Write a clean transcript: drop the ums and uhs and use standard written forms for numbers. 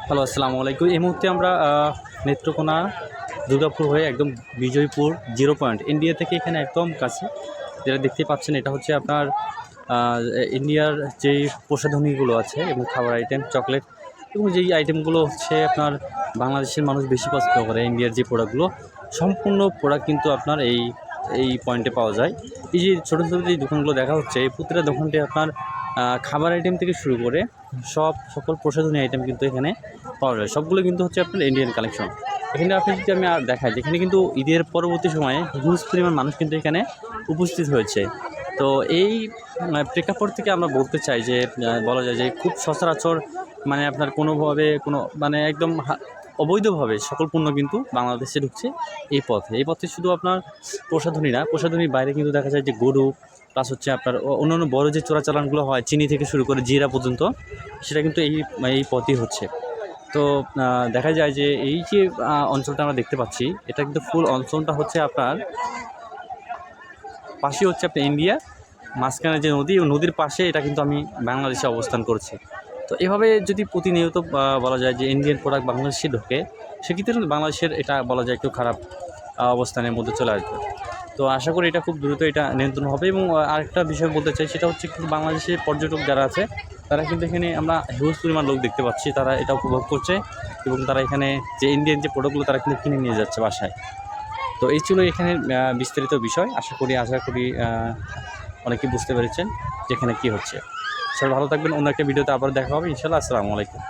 Hello, আসসালামু আলাইকুম। এই মুহূর্তে আমরা নেত্রকোনা দুর্গাপুর হয়ে একদম বিজয়পুর জিরো পয়েন্ট ইন্ডিয়া থেকে এখানে একদম কাছে যেটা দেখতে পাচ্ছেন এটা হচ্ছে আপনার ইন্ডিয়ার যেই প্রসাধনীগুলো আছে এবং খাবার আইটেম, চকলেট এবং যেই আইটেমগুলো হচ্ছে আপনার বাংলাদেশের মানুষ বেশি পছন্দ করে। ইন্ডিয়ার যে প্রোডাক্টগুলো সম্পূর্ণ প্রোডাক্ট কিন্তু আপনার এই এই পয়েন্টে পাওয়া যায়। এই যে ছোটো ছোটো যে দোকানগুলো দেখা হচ্ছে এই প্রতিটা দোকানটি আপনার খাবার আইটেম থেকে শুরু করে সকল প্রসাধনী আইটেম কিন্তু এখানে পাওয়া যায়। সবগুলো কিন্তু হচ্ছে আপনার ইন্ডিয়ান কালেকশন। এখানে আপনি যদি আমি আর দেখাই, যেখানে কিন্তু ঈদের পরবর্তী সময়ে হিউজ পরিমাণ মানুষ কিন্তু এখানে উপস্থিত হয়েছে। তো এই প্রেক্ষাপট থেকে আমরা বলতে চাই যে বলা যায় যে খুব সচরাচর মানে আপনার কোনোভাবে কোনো মানে একদম অবৈধভাবে সকল পণ্য কিন্তু বাংলাদেশে ঢুকছে এই পথে শুধু আপনার প্রসাধনী না, প্রসাধনীর বাইরে কিন্তু দেখা যায় যে গরু প্লাস হচ্ছে আপনার অন্যান্য বড় যে চোরাচালানগুলো হয় চিনি থেকে শুরু করে জিরা পর্যন্ত, সেটা কিন্তু এই পথই হচ্ছে। তো দেখা যায় যে এই যে অঞ্চলটা আমরা দেখতে পাচ্ছি এটা কিন্তু ফুল অঞ্চলটা হচ্ছে আপনার পাশে হচ্ছে আপনার ইন্ডিয়া, মাঝখানে যে নদী ও নদীর পাশে এটা কিন্তু আমি বাংলাদেশে অবস্থান করছি। তো এভাবে যদি প্রতিনিয়ত বলা যায় যে ইন্ডিয়ান প্রোডাক্ট বাংলাদেশে ঢোকে, সেক্ষেত্রে বাংলাদেশের এটা বলা যায় একটু খারাপ অবস্থানের মধ্যে চলে আসবে। তো আশা করি এটা খুব দ্রুত এটা নিয়ন্ত্রণ হবে। এবং আরেকটা বিষয় বলতে চাই, সেটা হচ্ছে কিন্তু বাংলাদেশের পর্যটক যারা আছে তারা কিন্তু এখানে আমরা হিউজ পরিমাণ লোক দেখতে পাচ্ছি, তারা এটা উপভোগ করছে এবং তারা এখানে যে ইন্ডিয়ান যে প্রোডাক্টগুলো তারা কিন্তু কিনে নিয়ে যাচ্ছে বাসায়। তো এই ছিল এখানে বিস্তারিত বিষয়। আশা করি অনেকেই বুঝতে পেরেছেন যেখানে কী হচ্ছে। সবাই ভালো থাকবেন। অন্য একটা ভিডিওতে আবার দেখা হবে ইনশাআল্লাহ। আসসালামু আলাইকুম।